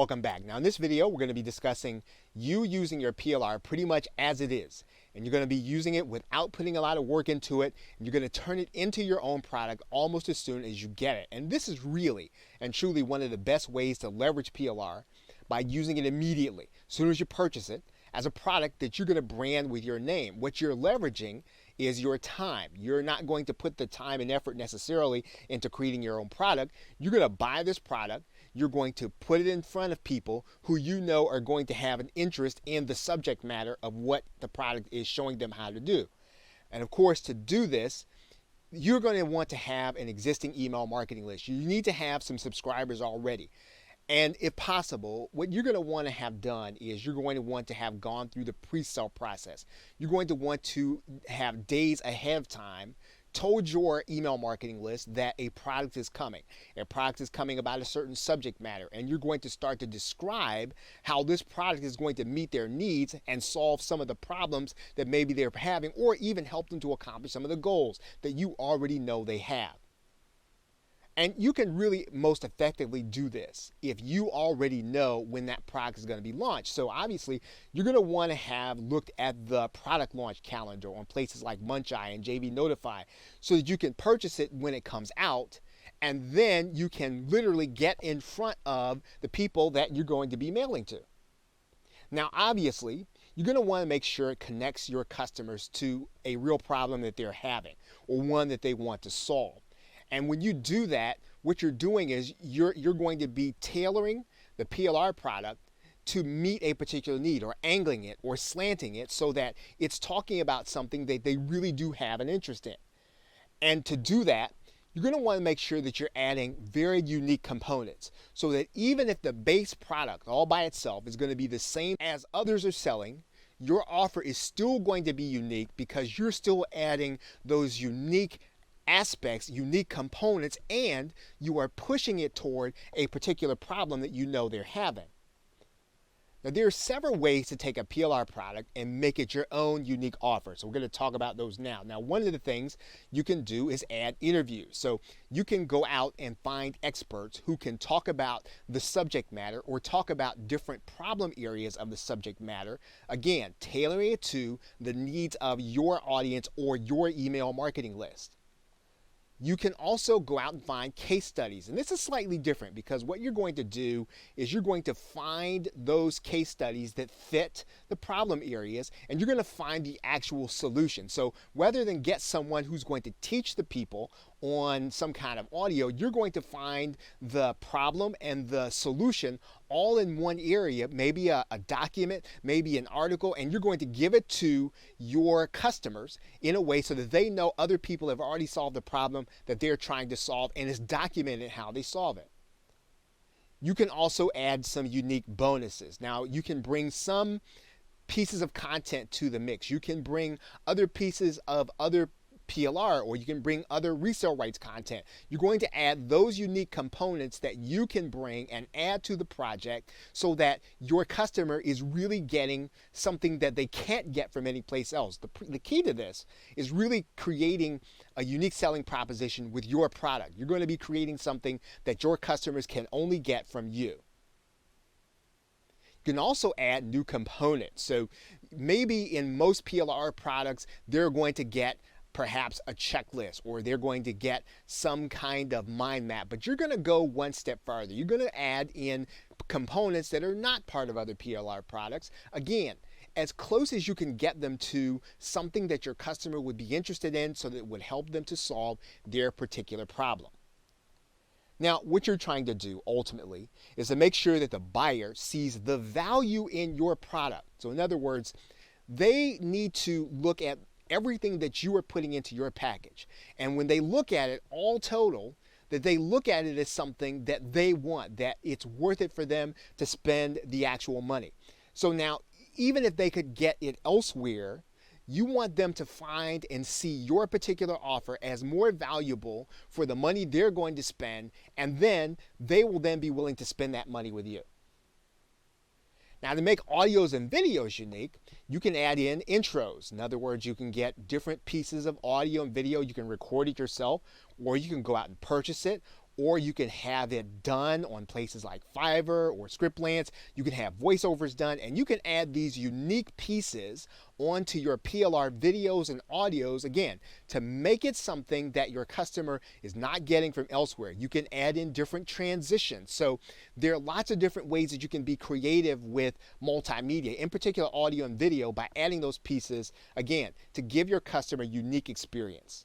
Welcome back. Now in this video, we're going to be discussing you using your PLR pretty much as it is. And you're going to be using it without putting a lot of work into it. And you're going to turn it into your own product almost as soon as you get it. And this is really and truly one of the best ways to leverage PLR by using it immediately, as soon as you purchase it, as a product that you're going to brand with your name. What you're leveraging is your time. You're not going to put the time and effort necessarily into creating your own product. You're going to buy this product. You're going to put it in front of people who you know are going to have an interest in the subject matter of what the product is showing them how to do. And of course, to do this, you're going to want to have an existing email marketing list. You need to have some subscribers already. And if possible, what you're going to want to have done is you're going to want to have gone through the pre-sale process. You're going to want to have days ahead of time told your email marketing list that a product is coming. A product is coming about a certain subject matter, and you're going to start to describe how this product is going to meet their needs and solve some of the problems that maybe they're having, or even help them to accomplish some of the goals that you already know they have. And you can really most effectively do this if you already know when that product is going to be launched. So obviously, you're going to want to have looked at the product launch calendar on places like Muncheye and JV Notify so that you can purchase it when it comes out. And then you can literally get in front of the people that you're going to be mailing to. Now, obviously, you're going to want to make sure it connects your customers to a real problem that they're having or one that they want to solve. And when you do that, what you're doing is you're going to be tailoring the PLR product to meet a particular need, or angling it or slanting it so that it's talking about something that they really do have an interest in. And to do that, you're going to want to make sure that you're adding very unique components so that even if the base product all by itself is going to be the same as others are selling, your offer is still going to be unique because you're still adding those unique aspects, unique components, and you are pushing it toward a particular problem that you know they're having. Now, there are several ways to take a PLR product and make it your own unique offer. So we're going to talk about those now. Now, one of the things you can do is add interviews. So you can go out and find experts who can talk about the subject matter or talk about different problem areas of the subject matter. Again, tailoring it to the needs of your audience or your email marketing list. You can also go out and find case studies. And this is slightly different because what you're going to do is you're going to find those case studies that fit the problem areas, and you're going to find the actual solution. So rather than get someone who's going to teach the people on some kind of audio, you're going to find the problem and the solution all in one area, maybe a document, maybe an article, and you're going to give it to your customers in a way so that they know other people have already solved the problem that they're trying to solve, and it's documented how they solve it. You can also add some unique bonuses. Now, you can bring some pieces of content to the mix. You can bring other pieces of other PLR, or you can bring other resale rights content. You're going to add those unique components that you can bring and add to the project so that your customer is really getting something that they can't get from any place else. The key to this is really creating a unique selling proposition with your product. You're going to be creating something that your customers can only get from you. You can also add new components. So maybe in most PLR products, they're going to get perhaps a checklist, or they're going to get some kind of mind map, but you're going to go one step farther. You're going to add in components that are not part of other PLR products. Again, as close as you can get them to something that your customer would be interested in so that it would help them to solve their particular problem. Now, what you're trying to do ultimately is to make sure that the buyer sees the value in your product. So in other words, they need to look at everything that you are putting into your package. And when they look at it all total, that they look at it as something that they want, that it's worth it for them to spend the actual money. So now, even if they could get it elsewhere, you want them to find and see your particular offer as more valuable for the money they're going to spend, and then they will then be willing to spend that money with you. Now, to make audios and videos unique, you can add in intros. In other words, you can get different pieces of audio and video. You can record it yourself, or you can go out and purchase it, or you can have it done on places like Fiverr or Scriptlance. You can have voiceovers done, and you can add these unique pieces onto your PLR videos and audios, again, to make it something that your customer is not getting from elsewhere. You can add in different transitions. So there are lots of different ways that you can be creative with multimedia, in particular audio and video, by adding those pieces, again, to give your customer a unique experience.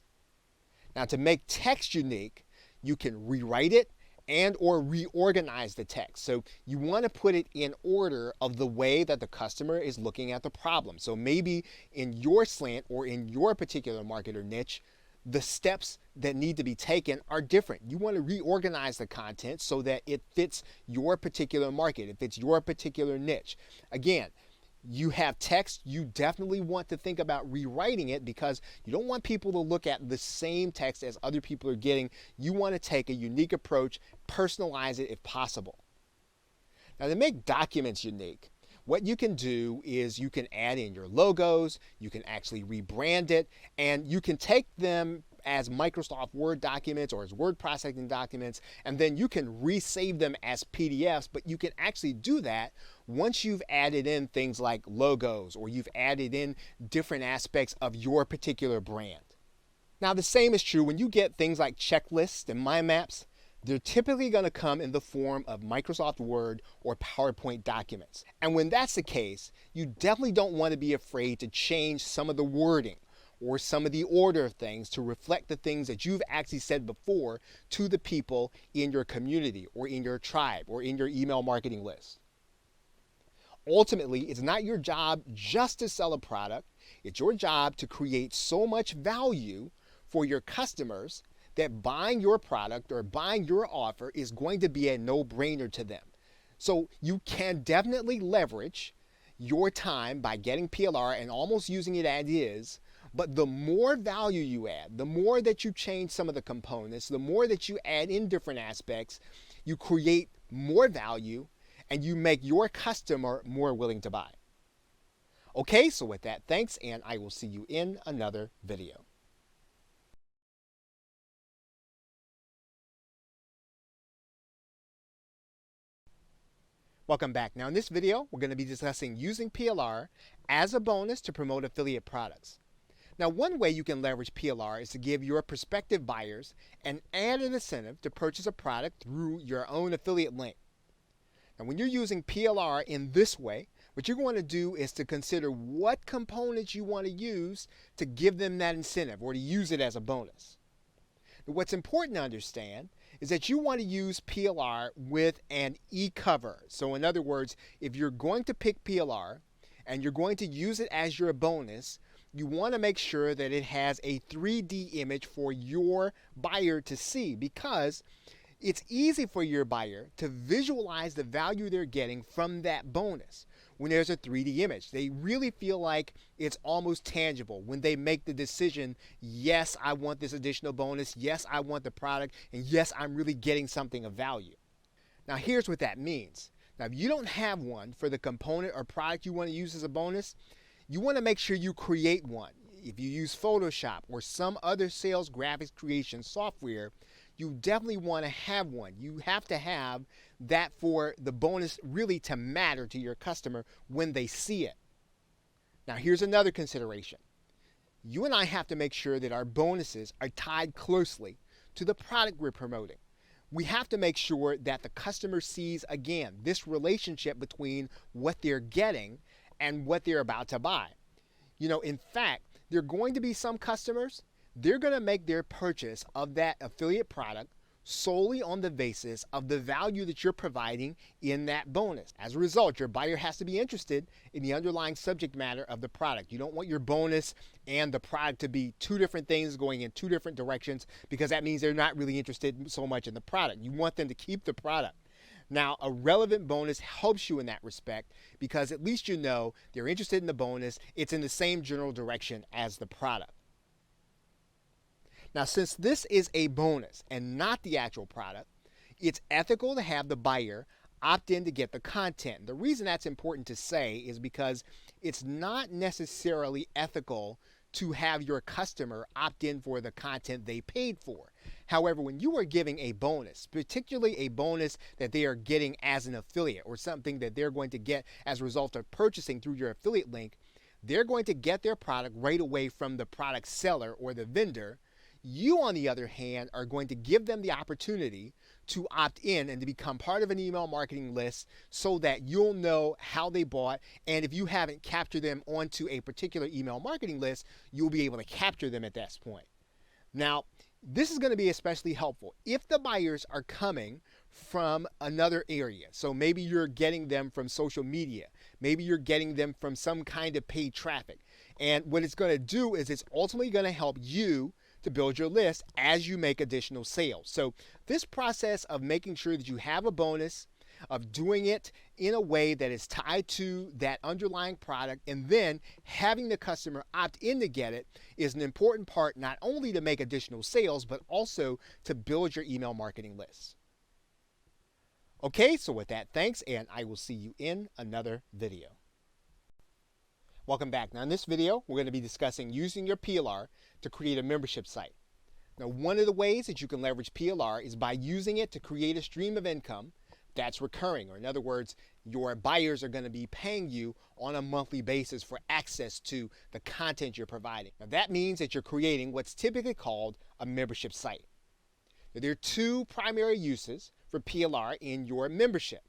Now, to make text unique, you can rewrite it and or reorganize the text. So you want to put it in order of the way that the customer is looking at the problem. So maybe in your slant or in your particular market or niche, the steps that need to be taken are different. You want to reorganize the content so that it fits your particular market, it fits your particular niche. Again, you have text, you definitely want to think about rewriting it because you don't want people to look at the same text as other people are getting. You want to take a unique approach, personalize it if possible. Now, to make documents unique, what you can do is you can add in your logos, you can actually rebrand it, and you can take them as Microsoft Word documents or as word processing documents, and then you can resave them as PDFs, but you can actually do that once you've added in things like logos or you've added in different aspects of your particular brand. Now, the same is true when you get things like checklists and mind maps. They're typically going to come in the form of Microsoft Word or PowerPoint documents. And when that's the case, you definitely don't want to be afraid to change some of the wording or some of the order of things to reflect the things that you've actually said before to the people in your community or in your tribe or in your email marketing list. Ultimately, it's not your job just to sell a product. It's your job to create so much value for your customers that buying your product or buying your offer is going to be a no-brainer to them. So you can definitely leverage your time by getting PLR and almost using it as is, but the more value you add, the more that you change some of the components, the more that you add in different aspects, you create more value and you make your customer more willing to buy. Okay, so with that, thanks, and I will see you in another video. Welcome back. Now in this video, we're going to be discussing using PLR as a bonus to promote affiliate products. Now, one way you can leverage PLR is to give your prospective buyers an added incentive to purchase a product through your own affiliate link. Now, when you're using PLR in this way, what you're going to do is to consider what components you want to use to give them that incentive or to use it as a bonus. But what's important to understand is that you want to use PLR with an e-cover. So in other words, if you're going to pick PLR and you're going to use it as your bonus, you want to make sure that it has a 3D image for your buyer to see, because it's easy for your buyer to visualize the value they're getting from that bonus when there's a 3D image. They really feel like it's almost tangible when they make the decision, yes, I want this additional bonus, yes, I want the product, and yes, I'm really getting something of value. Now, here's what that means. Now, if you don't have one for the component or product you want to use as a bonus, you want to make sure you create one. If you use Photoshop or some other sales graphics creation software, you definitely want to have one. You have to have that for the bonus really to matter to your customer when they see it. Now, here's another consideration. You and I have to make sure that our bonuses are tied closely to the product we're promoting. We have to make sure that the customer sees, again, this relationship between what they're getting and what they're about to buy. You know, in fact, there are going to be some customers, they're going to make their purchase of that affiliate product solely on the basis of the value that you're providing in that bonus. As a result, your buyer has to be interested in the underlying subject matter of the product. You don't want your bonus and the product to be two different things going in two different directions, because that means they're not really interested so much in the product. You want them to keep the product. Now, a relevant bonus helps you in that respect, because at least you know they're interested in the bonus. It's in the same general direction as the product. Now, since this is a bonus and not the actual product, it's ethical to have the buyer opt in to get the content. The reason that's important to say is because it's not necessarily ethical to have your customer opt in for the content they paid for. However, when you are giving a bonus, particularly a bonus that they are getting as an affiliate or something that they're going to get as a result of purchasing through your affiliate link, they're going to get their product right away from the product seller or the vendor. You, on the other hand, are going to give them the opportunity to opt in and to become part of an email marketing list so that you'll know how they bought. And if you haven't captured them onto a particular email marketing list, you'll be able to capture them at that point. Now, this is going to be especially helpful if the buyers are coming from another area. So maybe you're getting them from social media. Maybe you're getting them from some kind of paid traffic. And what it's going to do is it's ultimately going to help you to build your list as you make additional sales. So this process of making sure that you have a bonus, of doing it in a way that is tied to that underlying product, and then having the customer opt in to get it is an important part, not only to make additional sales, but also to build your email marketing list. Okay, so with that, thanks, and I will see you in another video. Welcome back. Now in this video, we're going to be discussing using your PLR to create a membership site. Now, one of the ways that you can leverage PLR is by using it to create a stream of income that's recurring, or in other words, your buyers are going to be paying you on a monthly basis for access to the content you're providing. Now that means that you're creating what's typically called a membership site. Now, there are two primary uses for PLR in your membership.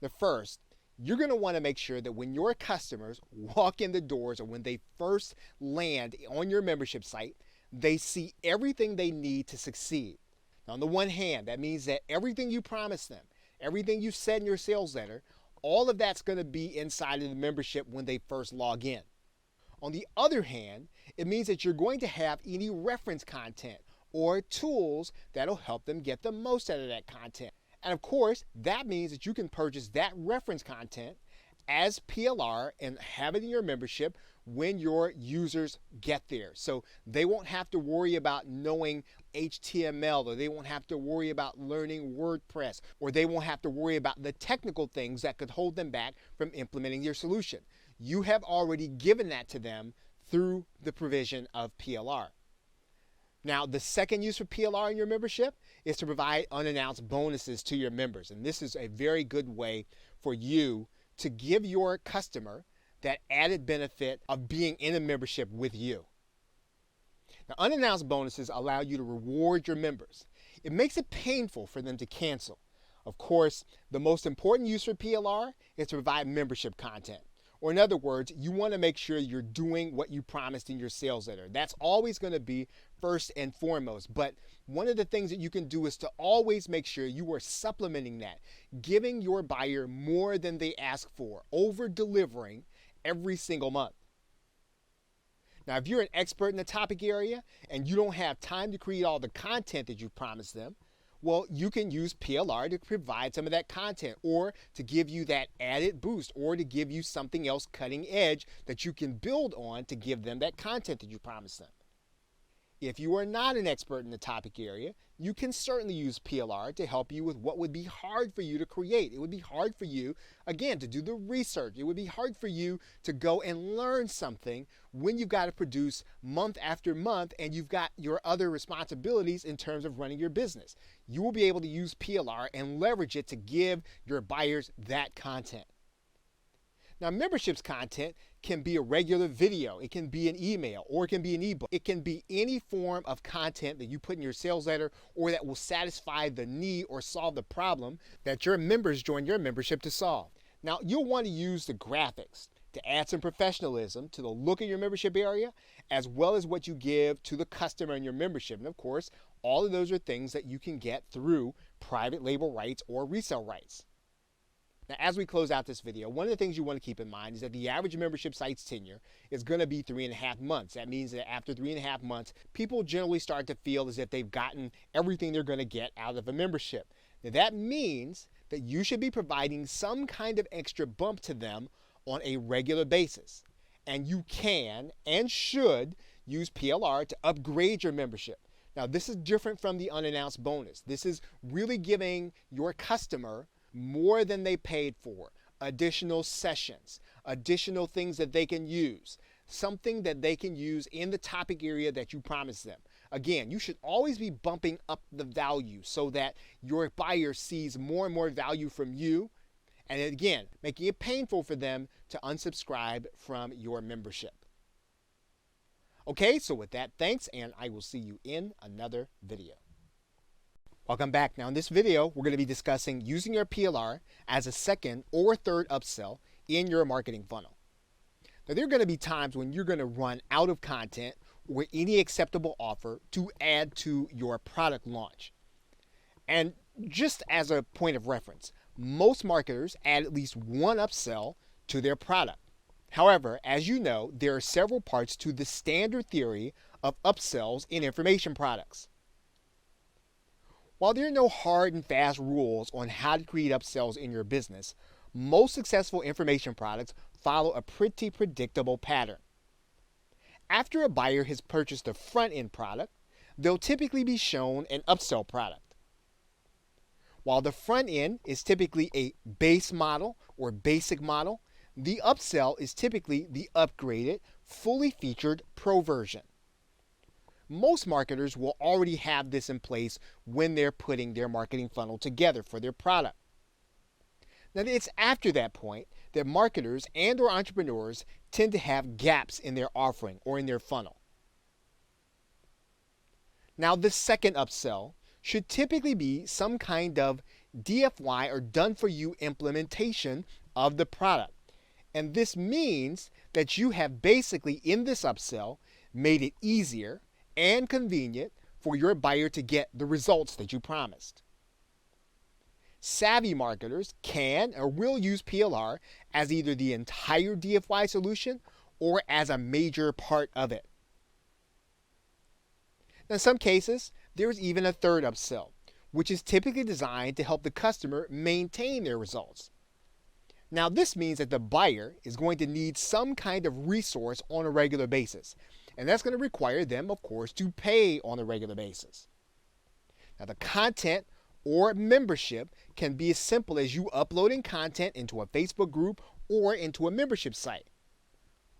The first, you're going to want to make sure that when your customers walk in the doors or when they first land on your membership site, they see everything they need to succeed. Now, on the one hand, that means that everything you promised them, everything you said in your sales letter, all of that's going to be inside of the membership when they first log in. On the other hand, it means that you're going to have any reference content or tools that'll help them get the most out of that content. And of course, that means that you can purchase that reference content as PLR and have it in your membership when your users get there. So they won't have to worry about knowing HTML, or they won't have to worry about learning WordPress, or they won't have to worry about the technical things that could hold them back from implementing your solution. You have already given that to them through the provision of PLR. Now, the second use for PLR in your membership is to provide unannounced bonuses to your members. And this is a very good way for you to give your customer that added benefit of being in a membership with you. Now, unannounced bonuses allow you to reward your members. It makes it painful for them to cancel. Of course, the most important use for PLR is to provide membership content. Or in other words, you want to make sure you're doing what you promised in your sales letter. That's always going to be first and foremost. But one of the things that you can do is to always make sure you are supplementing that, giving your buyer more than they ask for, over-delivering every single month. Now, if you're an expert in the topic area and you don't have time to create all the content that you promised them, well, you can use PLR to provide some of that content, or to give you that added boost, or to give you something else cutting edge that you can build on to give them that content that you promised them. If you are not an expert in the topic area, you can certainly use PLR to help you with what would be hard for you to create. It would be hard for you, again, to do the research. It would be hard for you to go and learn something when you've got to produce month after month and you've got your other responsibilities in terms of running your business. You will be able to use PLR and leverage it to give your buyers that content. Now, memberships content can be a regular video, it can be an email, or it can be an ebook. It can be any form of content that you put in your sales letter or that will satisfy the need or solve the problem that your members join your membership to solve. Now, you'll want to use the graphics to add some professionalism to the look of your membership area, as well as what you give to the customer in your membership. And of course, all of those are things that you can get through private label rights or resale rights. Now, as we close out this video, one of the things you want to keep in mind is that the average membership site's tenure is going to be 3.5 months. That means that after 3.5 months, people generally start to feel as if they've gotten everything they're going to get out of a membership. Now, that means that you should be providing some kind of extra bump to them on a regular basis. And you can and should use PLR to upgrade your membership. Now, this is different from the unannounced bonus. This is really giving your customer more than they paid for, additional sessions, additional things that they can use. something that they can use in the topic area that you promised them. Again, you should always be bumping up the value so that your buyer sees more and more value from you, and again, making it painful for them to unsubscribe from your membership. Okay, so with that, thanks, and I will see you in another video. Welcome back. Now in this video, we're going to be discussing using your PLR as a second or third upsell in your marketing funnel. Now there are going to be times when you're going to run out of content or any acceptable offer to add to your product launch. And just as a point of reference, most marketers add at least one upsell to their product. However, as you know, there are several parts to the standard theory of upsells in information products. While there are no hard and fast rules on how to create upsells in your business, most successful information products follow a pretty predictable pattern. After a buyer has purchased a front-end product, they'll typically be shown an upsell product. While the front end is typically a base model or basic model, the upsell is typically the upgraded, fully featured Pro version. Most marketers will already have this in place when they're putting their marketing funnel together for their product. Now, it's after that point that marketers and or entrepreneurs tend to have gaps in their offering or in their funnel. Now, the second upsell should typically be some kind of DFY or done-for-you implementation of the product. And this means that you have basically in this upsell made it easier and convenient for your buyer to get the results that you promised. Savvy marketers can or will use PLR as either the entire DFY solution or as a major part of it. Now, in some cases, there is even a third upsell, which is typically designed to help the customer maintain their results. Now, this means that the buyer is going to need some kind of resource on a regular basis, and that's going to require them, of course, to pay on a regular basis. Now, the content or membership can be as simple as you uploading content into a Facebook group or into a membership site.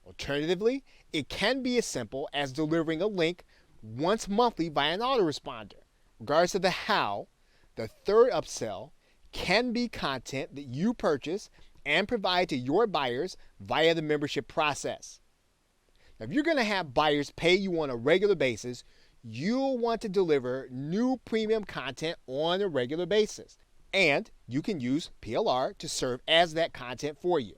Alternatively, it can be as simple as delivering a link once monthly via an autoresponder. Regardless of the how, the third upsell can be content that you purchase and provide to your buyers via the membership process. Now, if you're going to have buyers pay you on a regular basis, you'll want to deliver new premium content on a regular basis. And you can use PLR to serve as that content for you.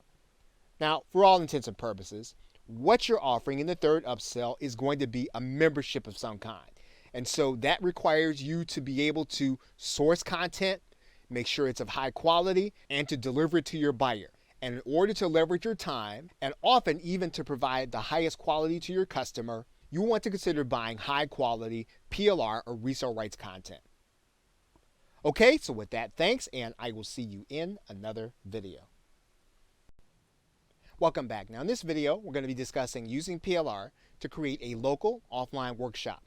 Now, for all intents and purposes, what you're offering in the third upsell is going to be a membership of some kind. And so that requires you to be able to source content, make sure it's of high quality, and to deliver it to your buyer. And in order to leverage your time, and often even to provide the highest quality to your customer, you want to consider buying high quality PLR or resale rights content. Okay, so with that, thanks, and I will see you in another video. Welcome back. Now in this video, we're going to be discussing using PLR to create a local offline workshop.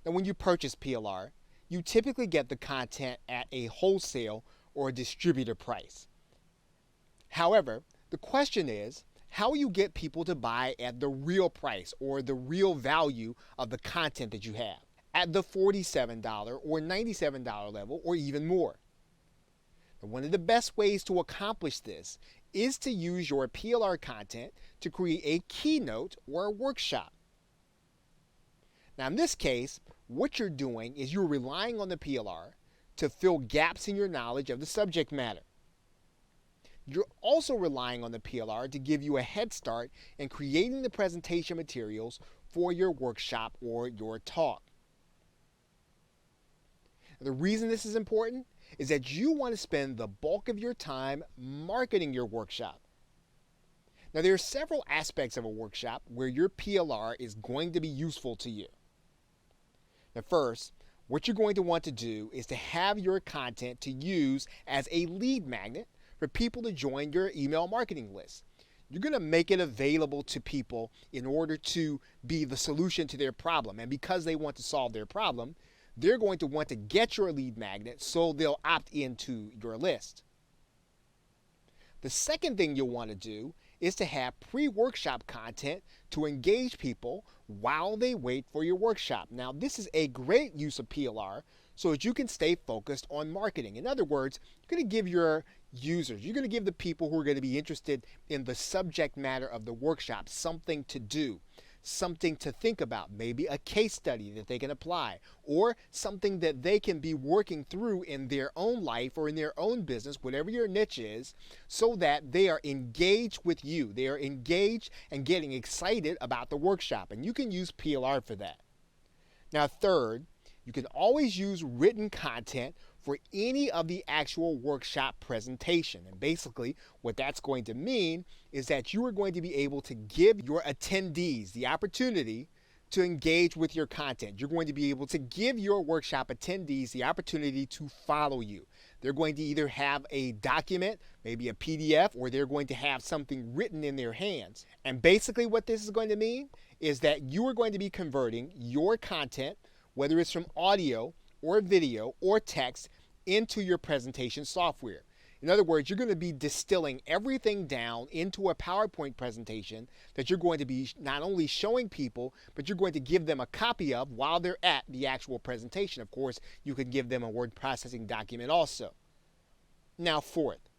Now when you purchase PLR, you typically get the content at a wholesale or a distributor price. However, the question is, how will you get people to buy at the real price or the real value of the content that you have at the $47 or $97 level or even more? And one of the best ways to accomplish this is to use your PLR content to create a keynote or a workshop. Now in this case, what you're doing is you're relying on the PLR to fill gaps in your knowledge of the subject matter. You're also relying on the PLR to give you a head start in creating the presentation materials for your workshop or your talk. And the reason this is important is that you want to spend the bulk of your time marketing your workshop. Now there are several aspects of a workshop where your PLR is going to be useful to you. Now first, what you're going to want to do is to have your content to use as a lead magnet for people to join your email marketing list. You're going to make it available to people in order to be the solution to their problem. And because they want to solve their problem, they're going to want to get your lead magnet so they'll opt into your list. The second thing you'll want to do is to have pre-workshop content to engage people while they wait for your workshop. Now, this is a great use of PLR so that you can stay focused on marketing. In other words, you're going to give your users, you're going to give the people who are going to be interested in the subject matter of the workshop something to do, something to think about, maybe a case study that they can apply, or something that they can be working through in their own life or in their own business, whatever your niche is, so that they are engaged with you. They are engaged and getting excited about the workshop, and you can use PLR for that. Now, third, you can always use written content for any of the actual workshop presentation. And basically, what that's going to mean is that you are going to be able to give your attendees the opportunity to engage with your content. You're going to be able to give your workshop attendees the opportunity to follow you. They're going to either have a document, maybe a PDF, or they're going to have something written in their hands. And basically what this is going to mean is that you are going to be converting your content, whether it's from audio or video or text, into your presentation software. In other words, you're going to be distilling everything down into a PowerPoint presentation that you're going to be not only showing people, but you're going to give them a copy of while they're at the actual presentation. Of course, you can give them a word processing document also. Now, fourth,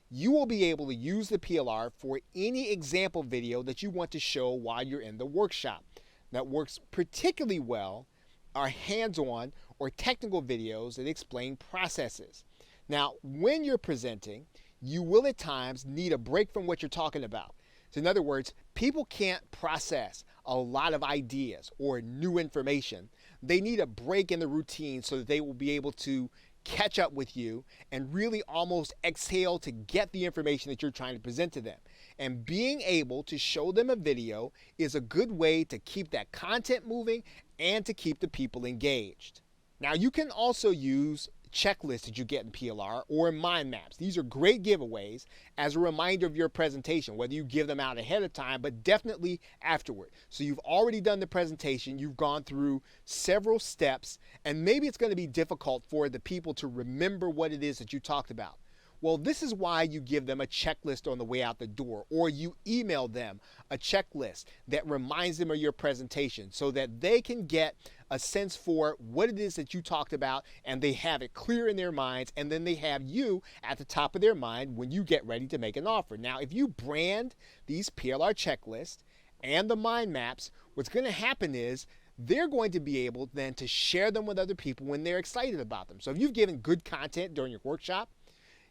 you will be able to use the PLR for any example video that you want to show while you're in the workshop. That works particularly well are hands-on or technical videos that explain processes. Now, when you're presenting, you will at times need a break from what you're talking about. So in other words, people can't process a lot of ideas or new information. They need a break in the routine so that they will be able to catch up with you and really almost exhale to get the information that you're trying to present to them. And being able to show them a video is a good way to keep that content moving and to keep the people engaged. Now, you can also use checklists that you get in PLR or mind maps. These are great giveaways as a reminder of your presentation, whether you give them out ahead of time, but definitely afterward. So you've already done the presentation, you've gone through several steps, and maybe it's going to be difficult for the people to remember what it is that you talked about. Well, this is why you give them a checklist on the way out the door, or you email them a checklist that reminds them of your presentation so that they can get a sense for what it is that you talked about and they have it clear in their minds, and then they have you at the top of their mind when you get ready to make an offer. Now, if you brand these PLR checklists and the mind maps, what's going to happen is they're going to be able then to share them with other people when they're excited about them. So if you've given good content during your workshop,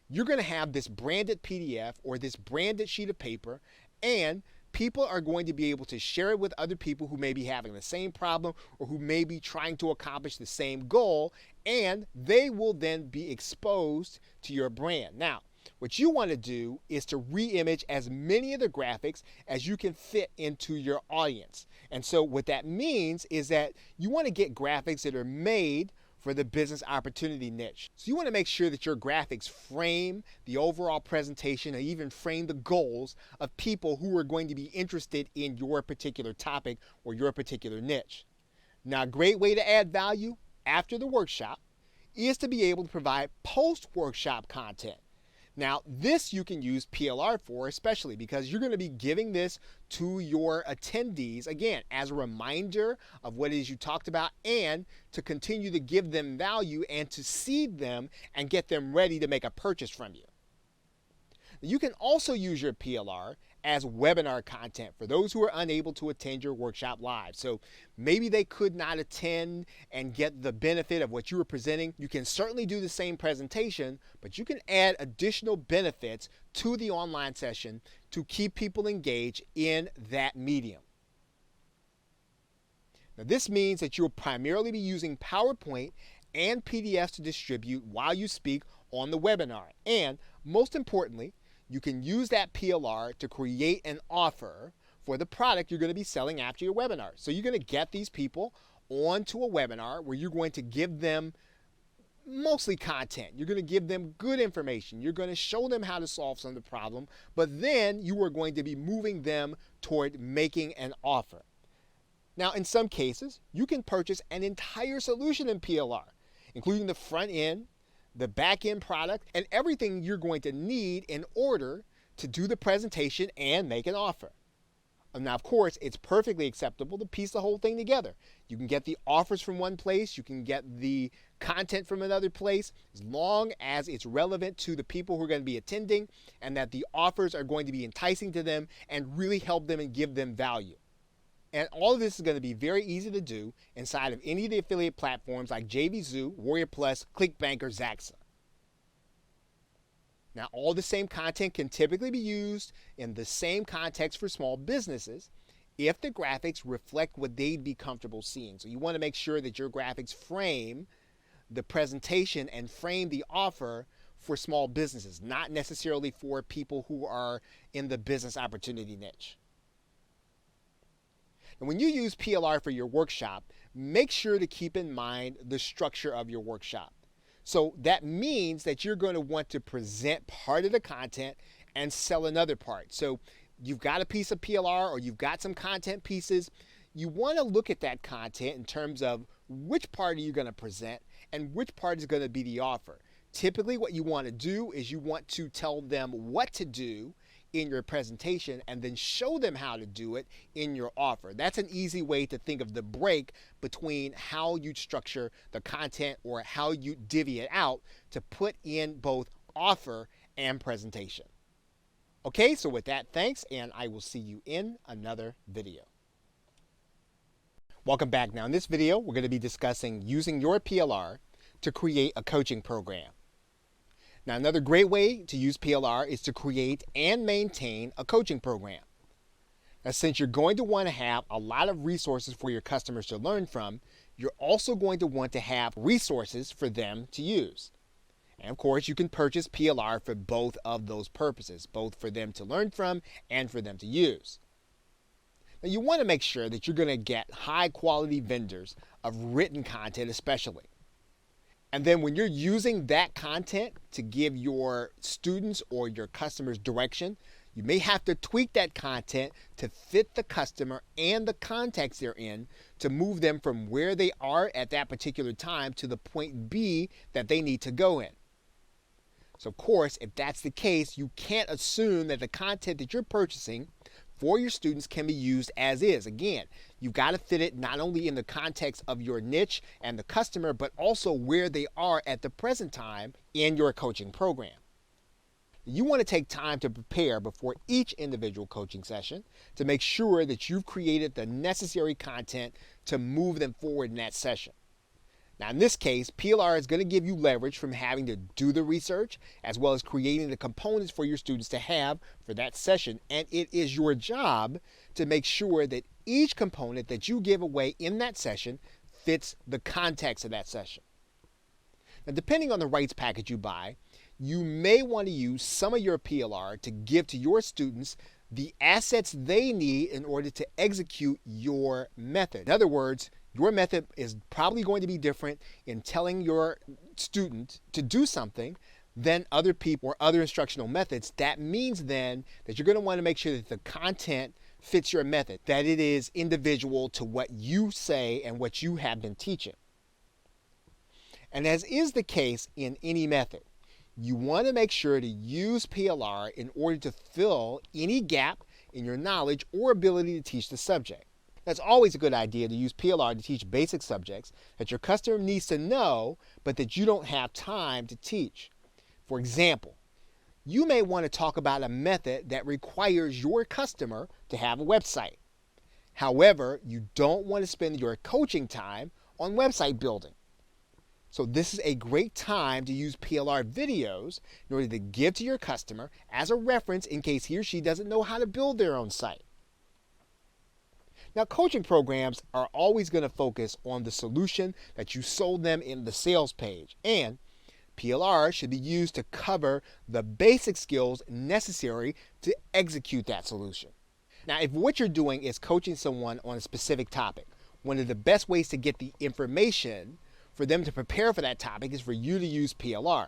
you're going to have this branded PDF or this branded sheet of paper, and people are going to be able to share it with other people who may be having the same problem or who may be trying to accomplish the same goal, and they will then be exposed to your brand. Now, what you want to do is to re-image as many of the graphics as you can fit into your audience. And so what that means is that you want to get graphics that are made for the business opportunity niche. So you want to make sure that your graphics frame the overall presentation or even frame the goals of people who are going to be interested in your particular topic or your particular niche. Now, a great way to add value after the workshop is to be able to provide post-workshop content. Now, this you can use PLR for, especially because you're going to be giving this to your attendees, again, as a reminder of what it is you talked about and to continue to give them value and to seed them and get them ready to make a purchase from you. You can also use your PLR as webinar content for those who are unable to attend your workshop live. So maybe they could not attend and get the benefit of what you were presenting. You can certainly do the same presentation, but you can add additional benefits to the online session to keep people engaged in that medium. Now, this means that you'll primarily be using PowerPoint and PDFs to distribute while you speak on the webinar. And most importantly, you can use that PLR to create an offer for the product you're going to be selling after your webinar. So you're going to get these people onto a webinar where you're going to give them mostly content. You're going to give them good information. You're going to show them how to solve some of the problem, but then you are going to be moving them toward making an offer. Now, in some cases, you can purchase an entire solution in PLR, including the front end, the back end product, and everything you're going to need in order to do the presentation and make an offer. Now, of course, it's perfectly acceptable to piece the whole thing together. You can get the offers from one place, you can get the content from another place, as long as it's relevant to the people who are going to be attending and that the offers are going to be enticing to them and really help them and give them value. And all of this is going to be very easy to do inside of any of the affiliate platforms like JVZoo, Warrior Plus, ClickBank, or Zaxa. Now, all the same content can typically be used in the same context for small businesses if the graphics reflect what they'd be comfortable seeing. So you want to make sure that your graphics frame the presentation and frame the offer for small businesses, not necessarily for people who are in the business opportunity niche. And when you use PLR for your workshop, make sure to keep in mind the structure of your workshop. So that means that you're going to want to present part of the content and sell another part. So you've got a piece of PLR or you've got some content pieces. You want to look at that content in terms of which part are you going to present and which part is going to be the offer. Typically what you want to do is you want to tell them what to do in your presentation and then show them how to do it in your offer. That's an easy way to think of the break between how you structure the content or how you divvy it out to put in both offer and presentation. Okay, so with that, thanks, and I will see you in another video. Welcome back. Now in this video, we're going to be discussing using your PLR to create a coaching program. Now, another great way to use PLR is to create and maintain a coaching program. Now, since you're going to want to have a lot of resources for your customers to learn from, you're also going to want to have resources for them to use. And of course, you can purchase PLR for both of those purposes, both for them to learn from and for them to use. Now, you want to make sure that you're going to get high quality vendors of written content especially. And then when you're using that content to give your students or your customers direction, you may have to tweak that content to fit the customer and the context they're in to move them from where they are at that particular time to the point B that they need to go in. So of course, if that's the case, you can't assume that the content that you're purchasing for your students can be used as is. Again, you've got to fit it not only in the context of your niche and the customer, but also where they are at the present time in your coaching program. You want to take time to prepare before each individual coaching session to make sure that you've created the necessary content to move them forward in that session. Now, in this case, PLR is going to give you leverage from having to do the research as well as creating the components for your students to have for that session. And it is your job to make sure that each component that you give away in that session fits the context of that session. Now, depending on the rights package you buy, you may want to use some of your PLR to give to your students the assets they need in order to execute your method. In other words, your method is probably going to be different in telling your student to do something than other people or other instructional methods. That means then that you're going to want to make sure that the content fits your method, that it is individual to what you say and what you have been teaching. And as is the case in any method, you want to make sure to use PLR in order to fill any gap in your knowledge or ability to teach the subject. That's always a good idea to use PLR to teach basic subjects that your customer needs to know, but that you don't have time to teach. For example, you may want to talk about a method that requires your customer to have a website. However, you don't want to spend your coaching time on website building. So this is a great time to use PLR videos in order to give to your customer as a reference in case he or she doesn't know how to build their own site. Now, coaching programs are always going to focus on the solution that you sold them in the sales page, and PLR should be used to cover the basic skills necessary to execute that solution. Now, if what you're doing is coaching someone on a specific topic, one of the best ways to get the information for them to prepare for that topic is for you to use PLR.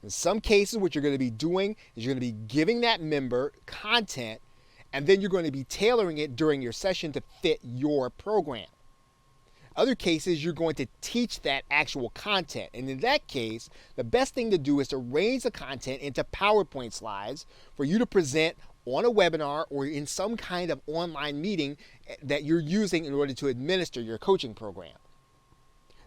In some cases, what you're going to be doing is you're going to be giving that member content, and then you're going to be tailoring it during your session to fit your program. Other cases, you're going to teach that actual content. And in that case, the best thing to do is to arrange the content into PowerPoint slides for you to present on a webinar or in some kind of online meeting that you're using in order to administer your coaching program.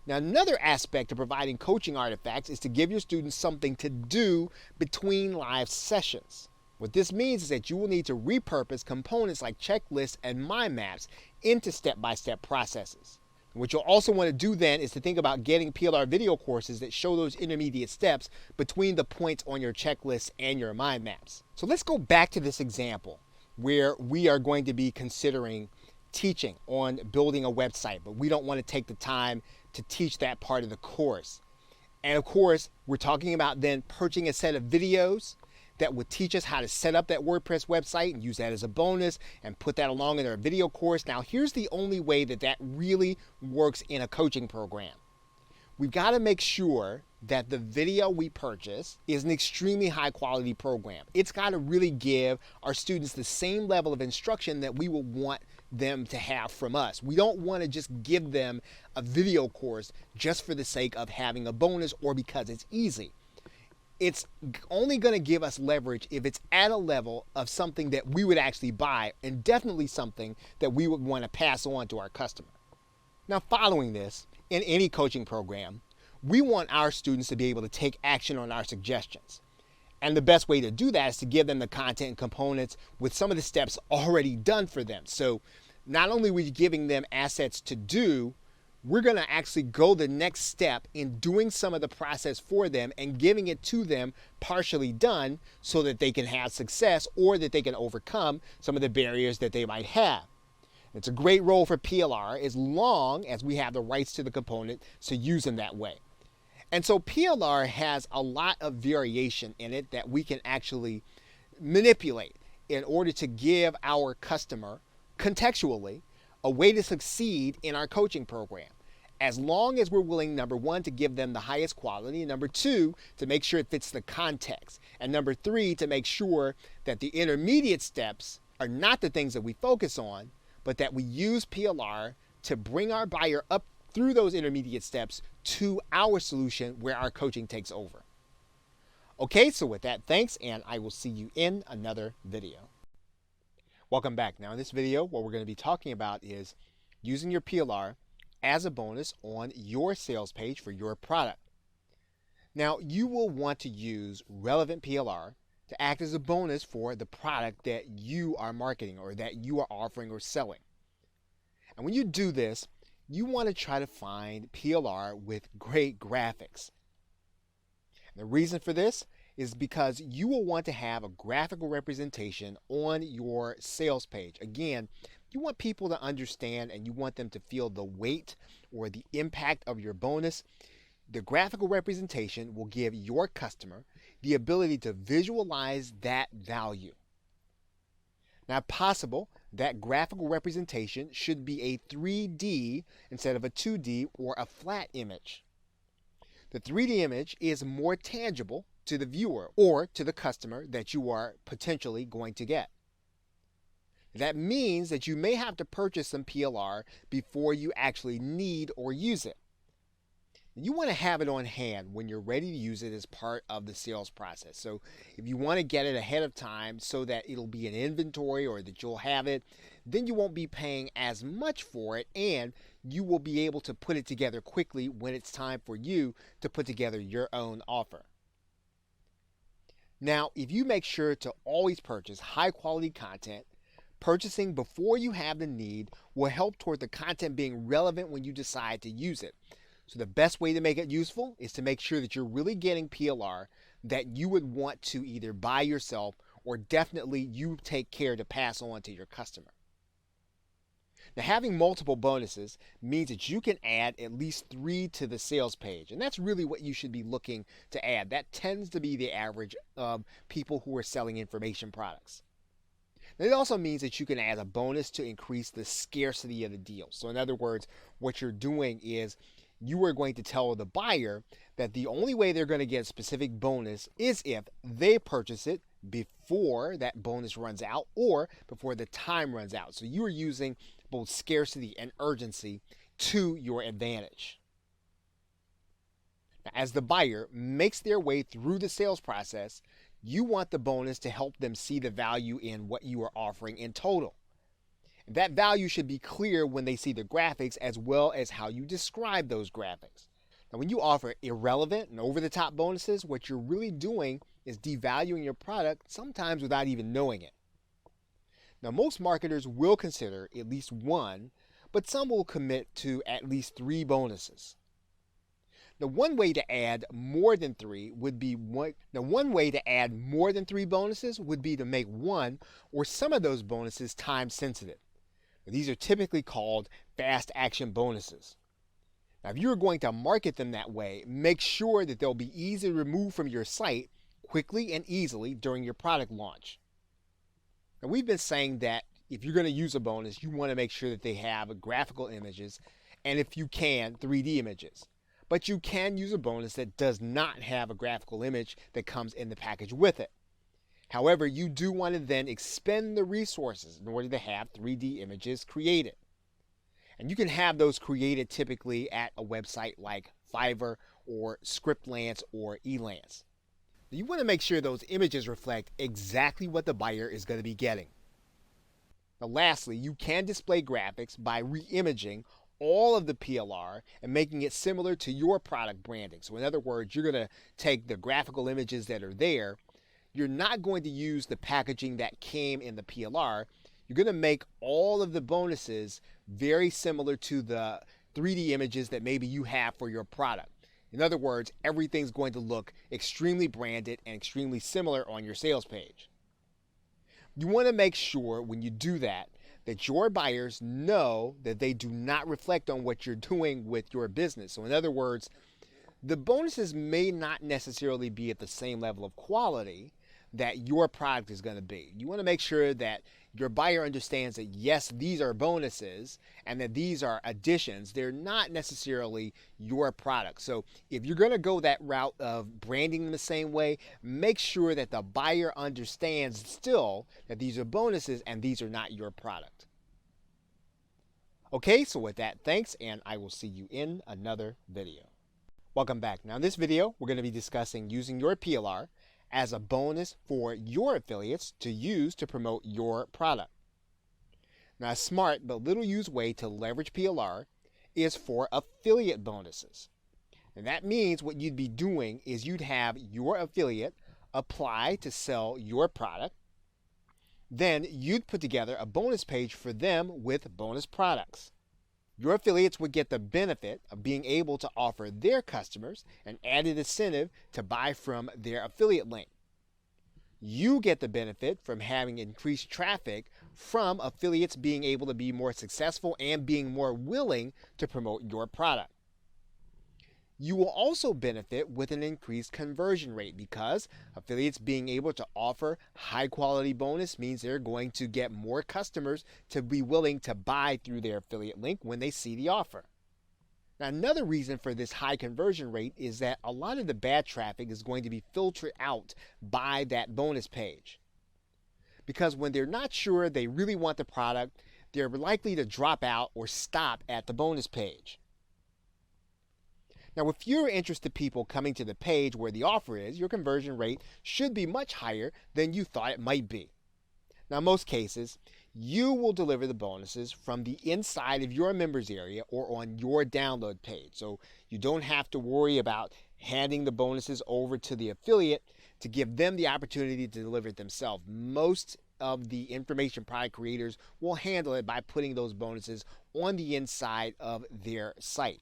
Now, another aspect of providing coaching artifacts is to give your students something to do between live sessions. What this means is that you will need to repurpose components like checklists and mind maps into step-by-step processes. What you'll also want to do then is to think about getting PLR video courses that show those intermediate steps between the points on your checklist and your mind maps. So let's go back to this example where we are going to be considering teaching on building a website, but we don't want to take the time to teach that part of the course. And of course, we're talking about then purchasing a set of videos that would teach us how to set up that WordPress website and use that as a bonus and put that along in our video course. Now, here's the only way that that really works in a coaching program. We've got to make sure that the video we purchase is an extremely high quality program. It's got to really give our students the same level of instruction that we will want them to have from us. We don't want to just give them a video course just for the sake of having a bonus or because it's easy. It's only going to give us leverage if it's at a level of something that we would actually buy, and definitely something that we would want to pass on to our customer. Now, following this, in any coaching program, we want our students to be able to take action on our suggestions. And the best way to do that is to give them the content and components with some of the steps already done for them. So not only are we giving them assets to do, we're going to actually go the next step in doing some of the process for them and giving it to them partially done so that they can have success or that they can overcome some of the barriers that they might have. It's a great role for PLR as long as we have the rights to the component to use them that way. And so PLR has a lot of variation in it that we can actually manipulate in order to give our customer contextually a way to succeed in our coaching program. As long as we're willing, number one, to give them the highest quality, and number two, to make sure it fits the context, and number three, to make sure that the intermediate steps are not the things that we focus on, but that we use PLR to bring our buyer up through those intermediate steps to our solution where our coaching takes over. Okay, so with that, thanks, and I will see you in another video. Welcome back. Now in this video, what we're going to be talking about is using your PLR as a bonus on your sales page for your product. Now, you will want to use relevant PLR to act as a bonus for the product that you are marketing or that you are offering or selling. And when you do this, you want to try to find PLR with great graphics. And the reason for this is because you will want to have a graphical representation on your sales page. Again, you want people to understand and you want them to feel the weight or the impact of your bonus. The graphical representation will give your customer the ability to visualize that value. Now, if possible, that graphical representation should be a 3D instead of a 2D or a flat image. The 3D image is more tangible to the viewer or to the customer that you are potentially going to get. That means that you may have to purchase some PLR before you actually need or use it. You want to have it on hand when you're ready to use it as part of the sales process. So if you want to get it ahead of time so that it'll be in inventory or that you'll have it, then you won't be paying as much for it and you will be able to put it together quickly when it's time for you to put together your own offer. Now, if you make sure to always purchase high quality content, purchasing before you have the need will help toward the content being relevant when you decide to use it. So the best way to make it useful is to make sure that you're really getting PLR that you would want to either buy yourself or definitely you take care to pass on to your customer. Now, having multiple bonuses means that you can add at least 3 to the sales page, and that's really what you should be looking to add. That tends to be the average of people who are selling information products. Now, it also means that you can add a bonus to increase the scarcity of the deal. So in other words, what you're doing is you are going to tell the buyer that the only way they're going to get a specific bonus is if they purchase it before that bonus runs out or before the time runs out. So you are using both scarcity and urgency to your advantage. Now, as the buyer makes their way through the sales process, you want the bonus to help them see the value in what you are offering in total. That value should be clear when they see the graphics as well as how you describe those graphics. Now, when you offer irrelevant and over-the-top bonuses, what you're really doing is devaluing your product, sometimes without even knowing it. Now, most marketers will consider at least one, but some will commit to at least 3 bonuses. Now, one way to add more than 3 bonuses would be to make one or some of those bonuses time sensitive. Now, these are typically called fast action bonuses. Now, if you're going to market them that way, make sure that they'll be easy to remove from your site quickly and easily during your product launch. Now, we've been saying that if you're going to use a bonus, you want to make sure that they have graphical images and, if you can, 3D images. But you can use a bonus that does not have a graphical image that comes in the package with it. However, you do want to then expend the resources in order to have 3D images created. And you can have those created typically at a website like Fiverr or Scriptlance or Elance. You want to make sure those images reflect exactly what the buyer is going to be getting. Now, lastly, you can display graphics by re-imaging all of the PLR and making it similar to your product branding. So in other words, you're going to take the graphical images that are there. You're not going to use the packaging that came in the PLR. You're going to make all of the bonuses very similar to the 3D images that maybe you have for your product. In other words, everything's going to look extremely branded and extremely similar on your sales page. You want to make sure when you do that your buyers know that they do not reflect on what you're doing with your business. So in other words, the bonuses may not necessarily be at the same level of quality that your product is going to be. You want to make sure that your buyer understands that yes, these are bonuses and that these are additions. They're not necessarily your product. So if you're going to go that route of branding them the same way, make sure that the buyer understands still that these are bonuses and these are not your product. Okay, so with that, thanks, and I will see you in another video. Welcome back. Now in this video, we're going to be discussing using your PLR as a bonus for your affiliates to use to promote your product. Now, a smart but little used way to leverage PLR is for affiliate bonuses. And that means what you'd be doing is you'd have your affiliate apply to sell your product. Then you'd put together a bonus page for them with bonus products. Your affiliates would get the benefit of being able to offer their customers an added incentive to buy from their affiliate link. You get the benefit from having increased traffic from affiliates being able to be more successful and being more willing to promote your product. You will also benefit with an increased conversion rate because affiliates being able to offer high quality bonus means they're going to get more customers to be willing to buy through their affiliate link when they see the offer. Now, another reason for this high conversion rate is that a lot of the bad traffic is going to be filtered out by that bonus page. Because when they're not sure they really want the product, they're likely to drop out or stop at the bonus page. Now, with fewer interested people coming to the page where the offer is, your conversion rate should be much higher than you thought it might be. Now, in most cases, you will deliver the bonuses from the inside of your members area or on your download page. So you don't have to worry about handing the bonuses over to the affiliate to give them the opportunity to deliver it themselves. Most of the information product creators will handle it by putting those bonuses on the inside of their site.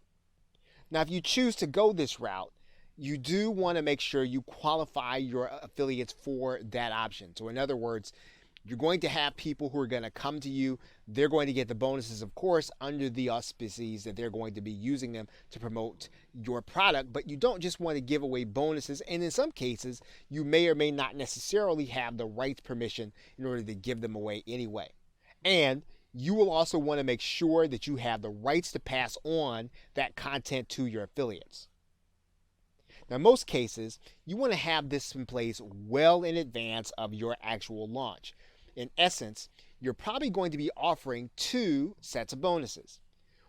Now, if you choose to go this route, you do want to make sure you qualify your affiliates for that option. So in other words, you're going to have people who are going to come to you. They're going to get the bonuses, of course, under the auspices that they're going to be using them to promote your product. But you don't just want to give away bonuses. And in some cases, you may or may not necessarily have the right permission in order to give them away anyway. And you will also want to make sure that you have the rights to pass on that content to your affiliates. Now, in most cases, you want to have this in place well in advance of your actual launch. In essence, you're probably going to be offering 2 sets of bonuses.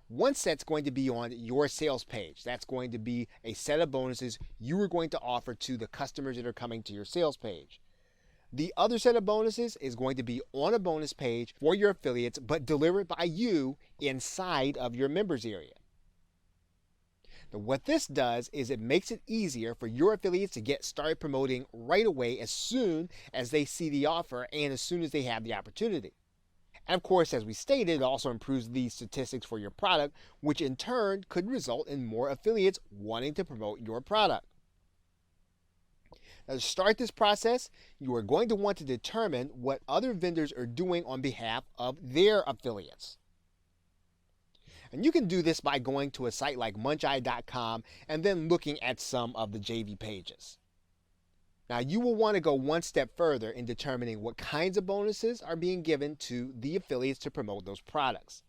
One set's going to be on your sales page. That's going to be a set of bonuses you are going to offer to the customers that are coming to your sales page. The other set of bonuses is going to be on a bonus page for your affiliates, but delivered by you inside of your members area. Now, what this does is it makes it easier for your affiliates to get started promoting right away as soon as they see the offer and as soon as they have the opportunity. And of course, as we stated, it also improves the statistics for your product, which in turn could result in more affiliates wanting to promote your product. Now, to start this process, you are going to want to determine what other vendors are doing on behalf of their affiliates. And you can do this by going to a site like muncheye.com and then looking at some of the JV pages. Now, you will want to go one step further in determining what kinds of bonuses are being given to the affiliates to promote those products.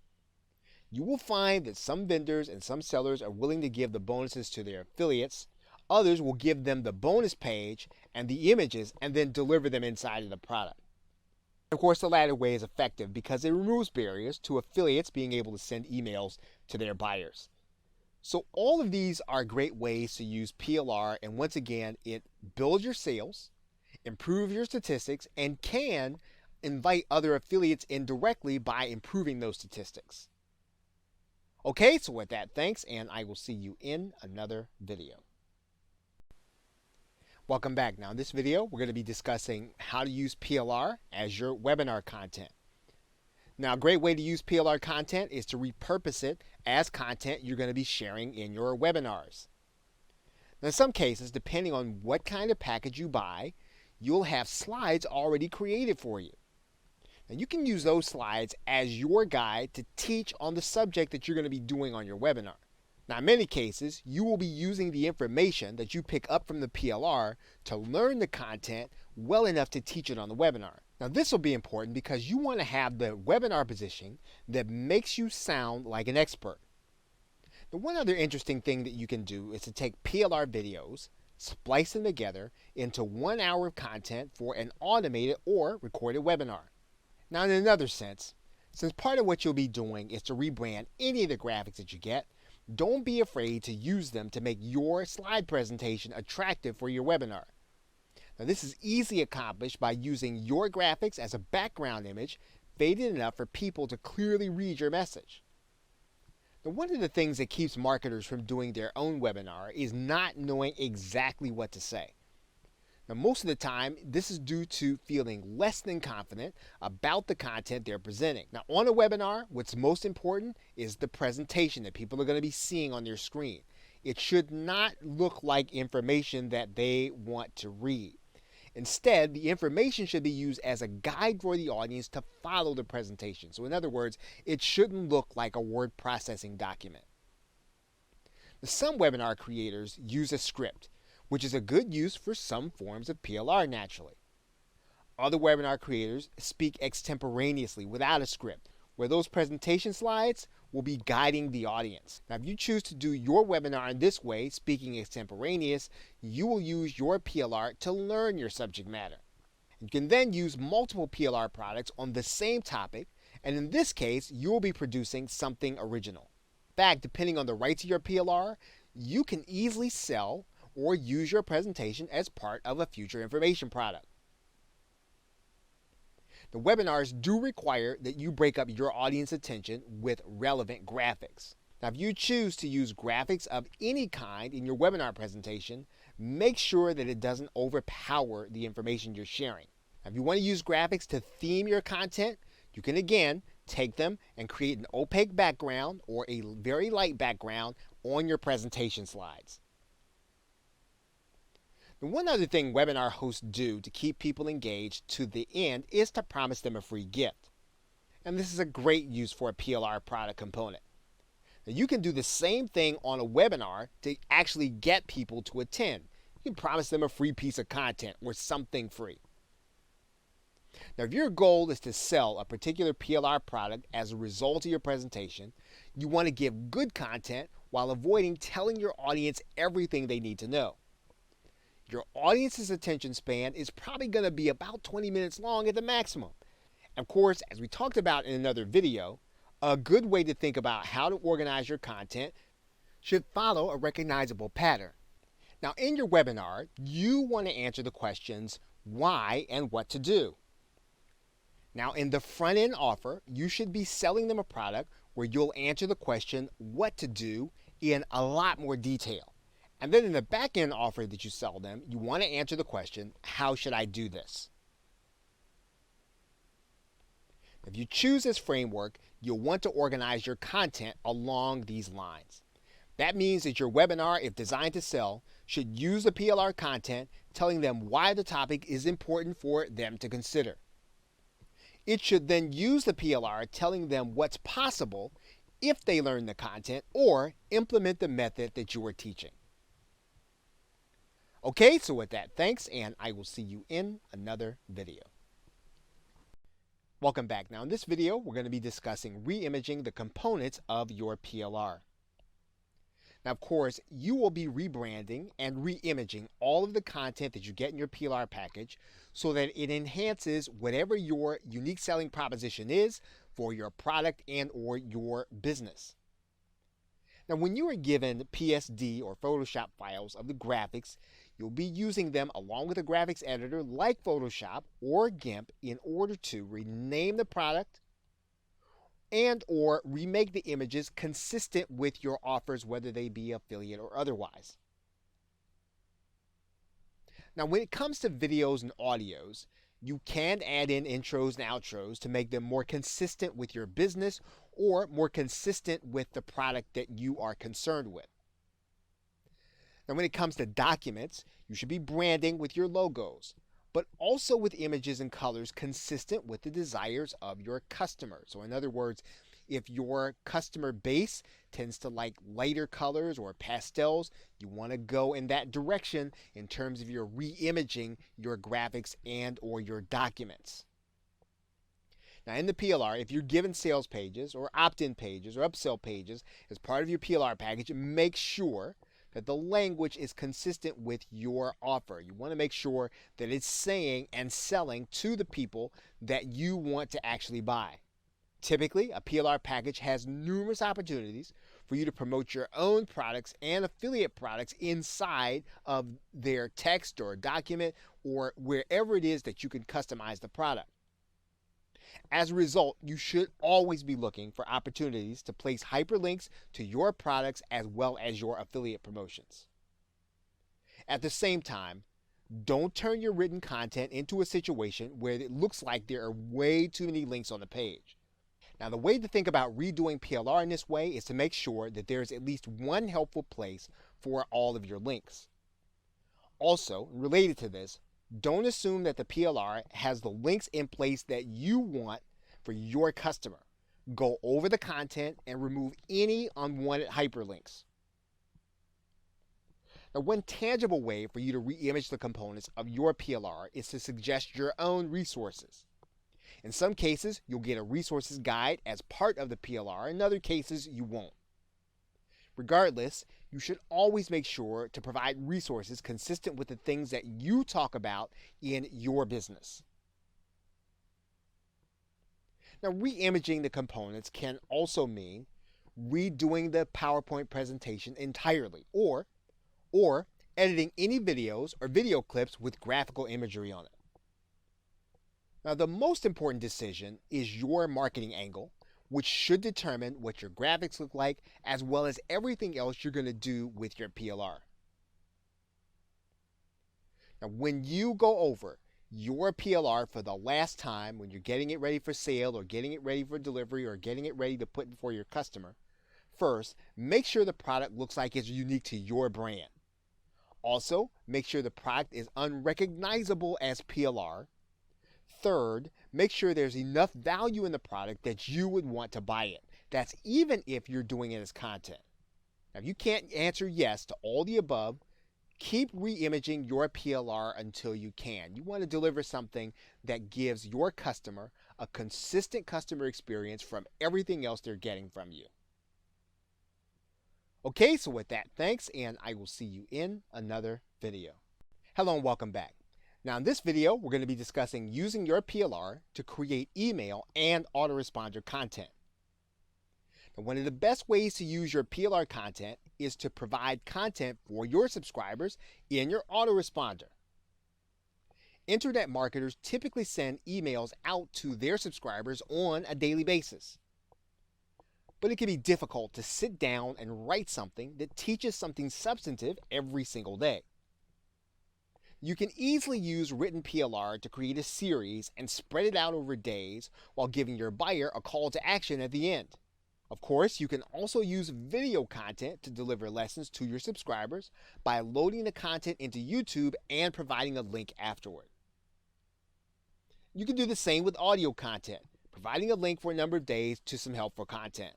You will find that some vendors and some sellers are willing to give the bonuses to their affiliates. Others will give them the bonus page and the images and then deliver them inside of the product. Of course, the latter way is effective because it removes barriers to affiliates being able to send emails to their buyers. So all of these are great ways to use PLR, and once again, it builds your sales, improves your statistics, and can invite other affiliates in directly by improving those statistics. Okay, so with that, thanks, and I will see you in another video. Welcome back. Now in this video, we're going to be discussing how to use PLR as your webinar content. Now, a great way to use PLR content is to repurpose it as content you're going to be sharing in your webinars. Now, in some cases, depending on what kind of package you buy, you'll have slides already created for you. Now, you can use those slides as your guide to teach on the subject that you're going to be doing on your webinar. Now, in many cases, you will be using the information that you pick up from the PLR to learn the content well enough to teach it on the webinar. Now, this will be important because you want to have the webinar positioning that makes you sound like an expert. Now, one other interesting thing that you can do is to take PLR videos, splice them together into 1 hour of content for an automated or recorded webinar. Now, in another sense, since part of what you'll be doing is to rebrand any of the graphics that you get, don't be afraid to use them to make your slide presentation attractive for your webinar. Now, this is easily accomplished by using your graphics as a background image, faded enough for people to clearly read your message. Now, one of the things that keeps marketers from doing their own webinar is not knowing exactly what to say. Now, most of the time, this is due to feeling less than confident about the content they're presenting. Now, on a webinar, what's most important is the presentation that people are going to be seeing on their screen. It should not look like information that they want to read. Instead, the information should be used as a guide for the audience to follow the presentation. So in other words, it shouldn't look like a word processing document. Now, some webinar creators use a script, which is a good use for some forms of PLR naturally. Other webinar creators speak extemporaneously without a script, where those presentation slides will be guiding the audience. Now, if you choose to do your webinar in this way, speaking extemporaneous, you will use your PLR to learn your subject matter. You can then use multiple PLR products on the same topic, and in this case, you will be producing something original. In fact, depending on the rights of your PLR, you can easily sell or use your presentation as part of a future information product. The webinars do require that you break up your audience attention with relevant graphics. Now, if you choose to use graphics of any kind in your webinar presentation, make sure that it doesn't overpower the information you're sharing. Now, if you want to use graphics to theme your content, you can again take them and create an opaque background or a very light background on your presentation slides. And one other thing webinar hosts do to keep people engaged to the end is to promise them a free gift. And this is a great use for a PLR product component. Now, you can do the same thing on a webinar to actually get people to attend. You can promise them a free piece of content or something free. Now, if your goal is to sell a particular PLR product as a result of your presentation, you want to give good content while avoiding telling your audience everything they need to know. Your audience's attention span is probably going to be about 20 minutes long at the maximum. Of course, as we talked about in another video, A good way to think about how to organize your content should follow a recognizable pattern. Now, in your webinar, you want to answer the questions why and what to do. Now, in the front end offer, you should be selling them a product where you'll answer the question what to do in a lot more detail. And then in the back end offer that you sell them, you want to answer the question, how should I do this? If you choose this framework, you'll want to organize your content along these lines. That means that your webinar, if designed to sell, should use the PLR content telling them why the topic is important for them to consider. It should then use the PLR telling them what's possible if they learn the content or implement the method that you are teaching. Okay, so with that, thanks, and I will see you in another video. Welcome back. Now in this video, we're going to be discussing re-imaging the components of your PLR. Now, of course, you will be rebranding and re-imaging all of the content that you get in your PLR package so that it enhances whatever your unique selling proposition is for your product and or your business. Now, when you are given PSD or Photoshop files of the graphics, you'll be using them along with a graphics editor like Photoshop or GIMP in order to rename the product and or remake the images consistent with your offers, whether they be affiliate or otherwise. Now, when it comes to videos and audios, you can add in intros and outros to make them more consistent with your business or more consistent with the product that you are concerned with. Now, when it comes to documents, you should be branding with your logos, but also with images and colors consistent with the desires of your customer. So in other words, if your customer base tends to like lighter colors or pastels, you want to go in that direction in terms of your re-imaging your graphics and or your documents. Now in the PLR, if you're given sales pages or opt-in pages or upsell pages as part of your PLR package, make sure that the language is consistent with your offer. You want to make sure that it's saying and selling to the people that you want to actually buy. Typically, a PLR package has numerous opportunities for you to promote your own products and affiliate products inside of their text or document or wherever it is that you can customize the product. As a result, you should always be looking for opportunities to place hyperlinks to your products as well as your affiliate promotions. At the same time, don't turn your written content into a situation where it looks like there are way too many links on the page. Now, the way to think about redoing PLR in this way is to make sure that there is at least one helpful place for all of your links. Also, related to this, don't assume that the PLR has the links in place that you want for your customer. Go over the content and remove any unwanted hyperlinks. Now, one tangible way for you to re-image the components of your PLR is to suggest your own resources. In some cases, you'll get a resources guide as part of the PLR. In other cases, you won't. Regardless, you should always make sure to provide resources consistent with the things that you talk about in your business. Now, re-imaging the components can also mean redoing the PowerPoint presentation entirely or editing any videos or video clips with graphical imagery on it. Now, the most important decision is your marketing angle, which should determine what your graphics look like as well as everything else you're going to do with your PLR. Now, when you go over your PLR for the last time, when you're getting it ready for sale or getting it ready for delivery or getting it ready to put before your customer, first, make sure the product looks like it's unique to your brand. Also, make sure the product is unrecognizable as PLR. Third, make sure there's enough value in the product that you would want to buy it. That's even if you're doing it as content. Now, if you can't answer yes to all the above, keep re-imaging your PLR until you can. You want to deliver something that gives your customer a consistent customer experience from everything else they're getting from you. Okay, so with that, thanks, and I will see you in another video. Hello and welcome back. Now in this video, we're going to be discussing using your PLR to create email and autoresponder content. And one of the best ways to use your PLR content is to provide content for your subscribers in your autoresponder. Internet marketers typically send emails out to their subscribers on a daily basis. But it can be difficult to sit down and write something that teaches something substantive every single day. You can easily use written PLR to create a series and spread it out over days while giving your buyer a call to action at the end. Of course, you can also use video content to deliver lessons to your subscribers by loading the content into YouTube and providing a link afterward. You can do the same with audio content, providing a link for a number of days to some helpful content.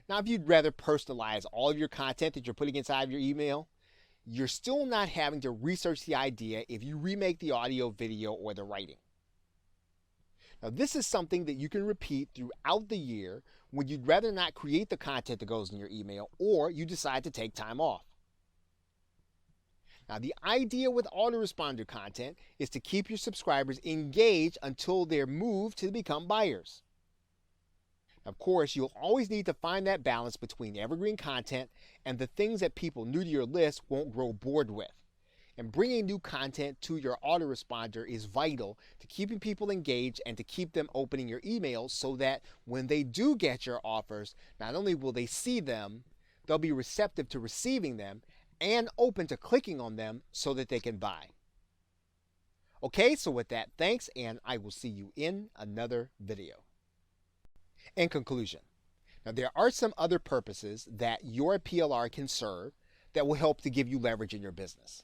Now, if you'd rather personalize all of your content that you're putting inside of your email, you're still not having to research the idea if you remake the audio, video, or the writing. Now, this is something that you can repeat throughout the year when you'd rather not create the content that goes in your email or you decide to take time off. Now, the idea with autoresponder content is to keep your subscribers engaged until they're moved to become buyers. Of course, you'll always need to find that balance between evergreen content and the things that people new to your list won't grow bored with. And bringing new content to your autoresponder is vital to keeping people engaged and to keep them opening your emails so that when they do get your offers, not only will they see them, they'll be receptive to receiving them and open to clicking on them so that they can buy. Okay, so with that, thanks, and I will see you in another video. In conclusion, now there are some other purposes that your PLR can serve that will help to give you leverage in your business.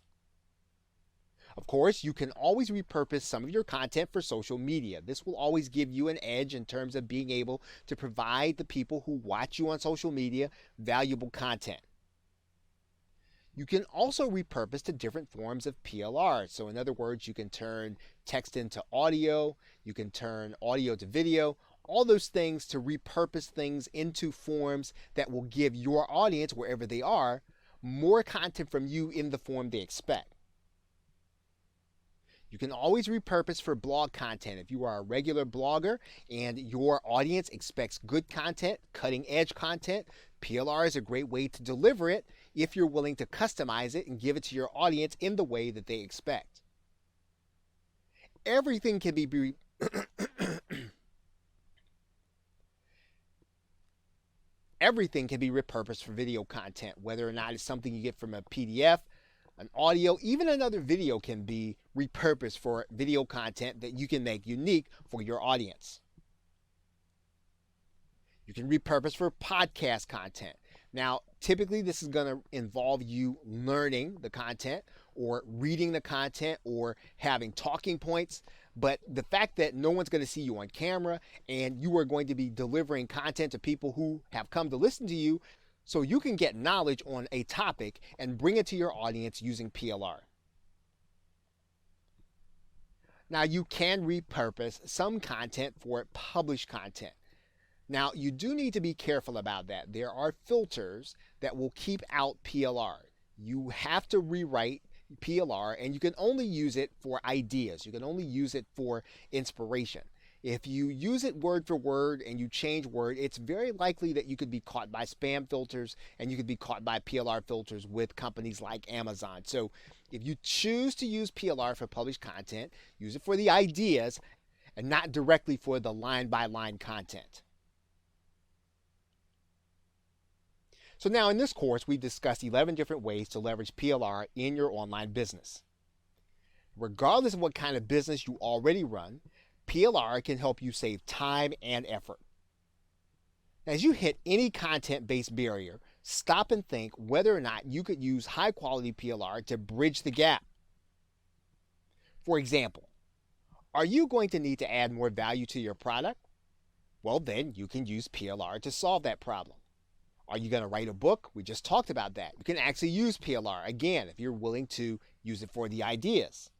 Of course, you can always repurpose some of your content for social media. This will always give you an edge in terms of being able to provide the people who watch you on social media valuable content. You can also repurpose to different forms of PLR. So in other words, you can turn text into audio, you can turn audio to video, all those things to repurpose things into forms that will give your audience, wherever they are, more content from you in the form they expect. You can always repurpose for blog content. If you are a regular blogger and your audience expects good content, cutting edge content, PLR is a great way to deliver it if you're willing to customize it and give it to your audience in the way that they expect. Everything can be Everything can be repurposed for video content, whether or not it's something you get from a PDF, an audio, even another video can be repurposed for video content that you can make unique for your audience. You can repurpose for podcast content. Now, typically this is going to involve you learning the content or reading the content or having talking points. But the fact that no one's going to see you on camera and you are going to be delivering content to people who have come to listen to you, so you can get knowledge on a topic and bring it to your audience using PLR. Now, you can repurpose some content for published content. Now, you do need to be careful about that. There are filters that will keep out PLR. You have to rewrite PLR, and you can only use it for ideas. You can only use it for inspiration. If you use it word for word and you change word, it's very likely that you could be caught by spam filters and you could be caught by PLR filters with companies like Amazon. So if you choose to use PLR for published content, use it for the ideas and not directly for the line-by-line content. So now in this course, we've discussed 11 different ways to leverage PLR in your online business. Regardless of what kind of business you already run, PLR can help you save time and effort. As you hit any content-based barrier, stop and think whether or not you could use high-quality PLR to bridge the gap. For example, are you going to need to add more value to your product? Well, then you can use PLR to solve that problem. Are you going to write a book? We just talked about that. You can actually use PLR, again, if you're willing to use it for the ideas.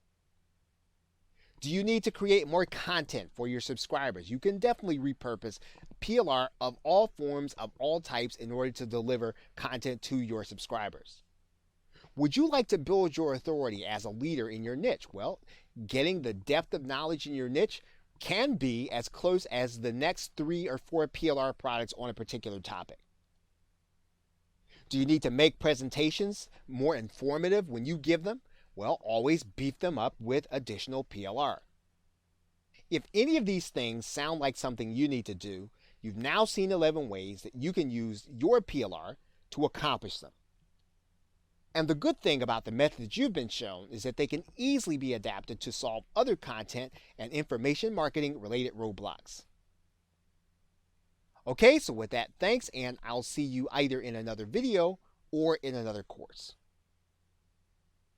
Do you need to create more content for your subscribers? You can definitely repurpose PLR of all forms, of all types, in order to deliver content to your subscribers. Would you like to build your authority as a leader in your niche? Well, getting the depth of knowledge in your niche can be as close as the next 3 or 4 PLR products on a particular topic. Do you need to make presentations more informative when you give them? Well, always beef them up with additional PLR. If any of these things sound like something you need to do, you've now seen 11 ways that you can use your PLR to accomplish them. And the good thing about the methods you've been shown is that they can easily be adapted to solve other content and information marketing related roadblocks. Okay, so with that, thanks, and I'll see you either in another video or in another course.